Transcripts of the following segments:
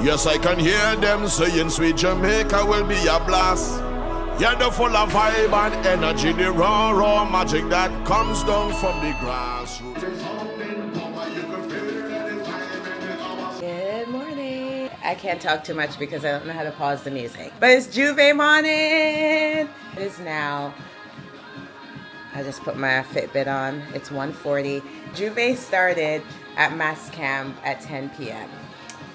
Yes, I can hear them saying sweet Jamaica will be a blast. Yeah, they're full of vibe and energy, the raw, raw magic that comes down from the grassroots. Good morning. I can't talk too much because I don't know how to pause the music. But it's J'ouvert morning. It is now, I just put my Fitbit on. It's 1:40. J'ouvert started at Mascam at 10 p.m.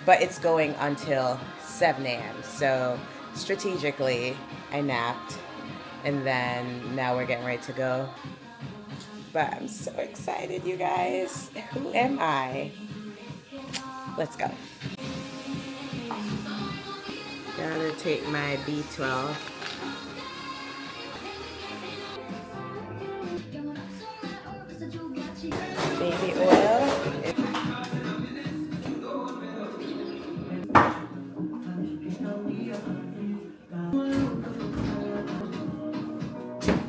But it's going until 7 a.m. So strategically, I napped, and then now we're getting ready to go. But I'm so excited, you guys. Who am I? Let's go. Gotta take my B12. Baby oil.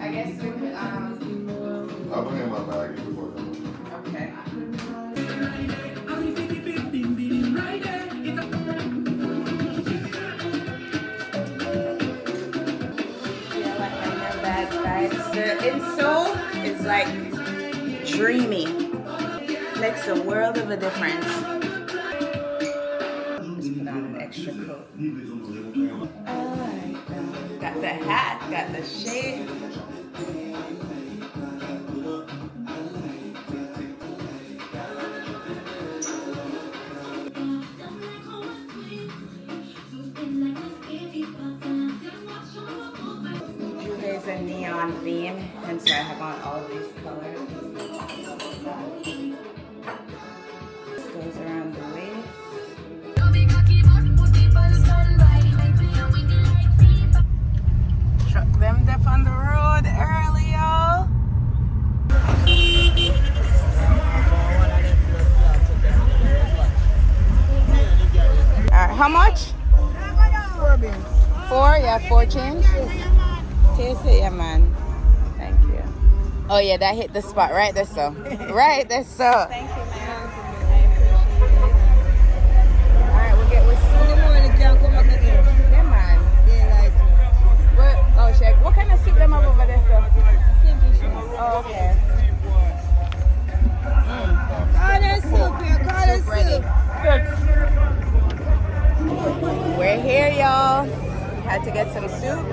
I guess we could, I'll bring in my bag before that. Okay. Yeah, like my bad vibes. The insole is like dreamy. Makes a world of a difference. Just put on an extra coat. Alright, got the hat, got the shade. J'ouvert's a neon theme, and so I have on all of these colors. This goes around the waist. Truck them deaf on the road early, y'all. Alright, how much? 4 beans. 4? Yeah, 4 change? Taste it, yeah, man. Thank you. Oh, yeah, that hit the spot right there, so. Right there, so. Thank you, man. I appreciate it. Alright, we'll get with soup. In the morning, can't come back again. Yeah, man. Daylight. Oh, check. What kind of soup them have over there, sir? Simple soup. Oh, okay. Call it soup here, call it soup. We're here, y'all. Had to get some soup.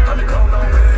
Let me go.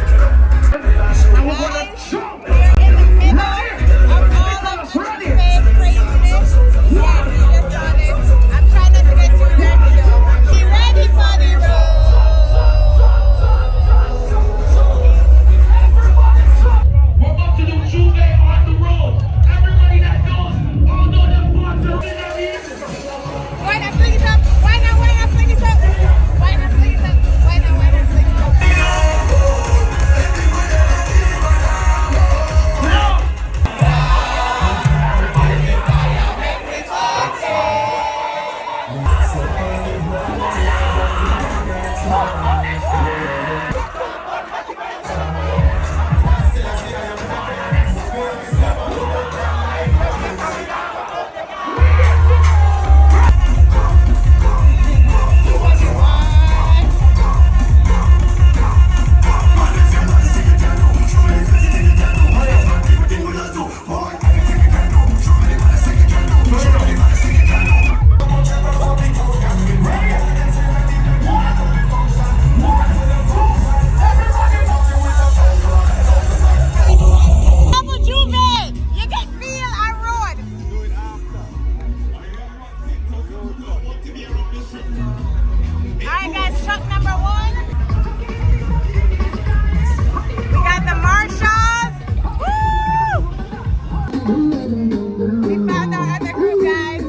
We found our other group, guys.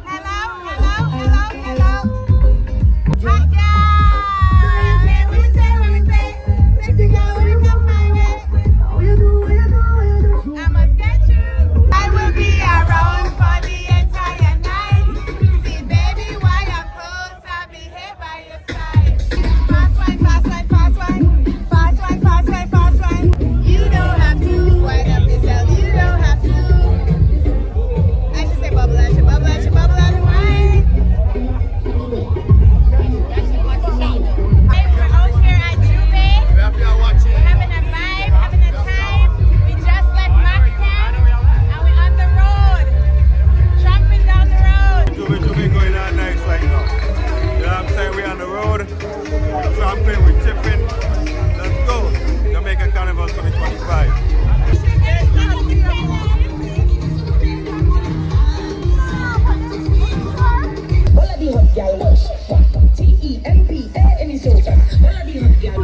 Hello, hello, hello, hello. Hi, guys. What we say? Sexy girl, when you come my way. I must get you. I will be around for the entire night. See, baby, while you're close, I'll be here by your side. Fast wine, fast wine, fast wine. Fast wine, fast wine, fast wine. You don't have to wind up yourself. You don't have to. I should say bubble, I should bubble, I should bubble and wine. We're out here at Jouvert. We're having a vibe, having a time. We just left Moscow and we're on the road. Tramping down the road. Jouvert going on nice right now. You know what I'm saying? We're on the road. We're tramping, we're tipping. Let's go. Jamaica Carnival 2025. All of the hot gal rush. TEMPA any Soca. All of the hot gal.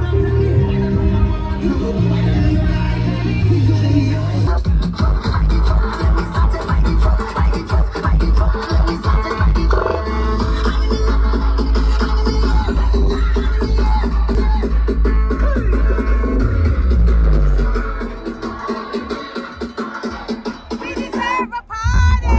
We deserve a party.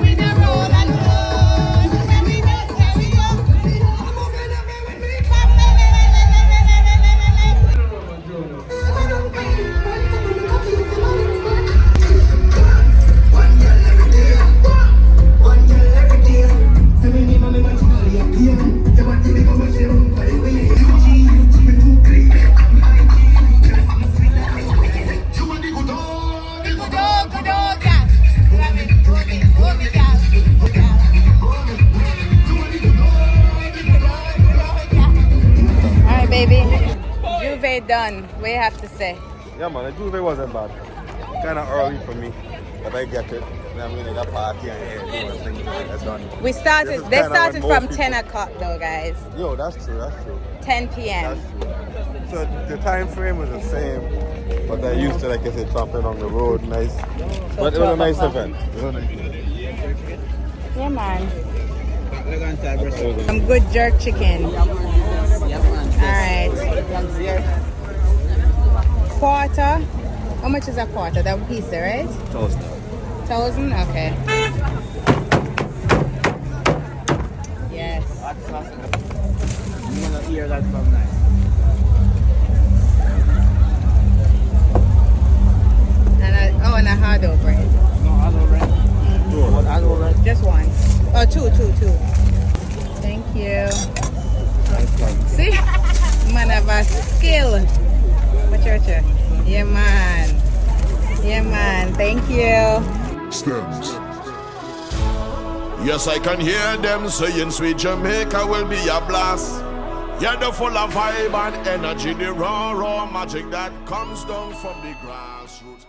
We the roll and roll. When we go, here we go. Good old gal. Hold me, gal. Alright, baby. Jouvert done. What you have to say? Yeah, man, the Jouvert wasn't bad. Kind of early for me, but I get it. I'm going to get a party and that's done. We started. This is They kinda started when from most 10 o'clock though, guys. Yo, that's true, that's true. 10 p.m. That's true. So the time frame was the same, but I used to, like I said, tramping on the road, nice. But it was a nice event. It was a nice event. Yeah, man. Some good jerk chicken. Alright. Quarter. How much is a quarter? That piece, right? 1,000? Okay. Yes. I'm gonna hear that from night. And a hard over it. No, other bread. What other bread? Just one. Oh, two. Thank you. See? Man have a skill. Watch out. Yeah, man. Yeah, man. Thank you. Stems. Yes, I can hear them saying sweet Jamaica will be a blast. Yeah, the full of vibe and energy, the raw magic that comes down from the grassroots.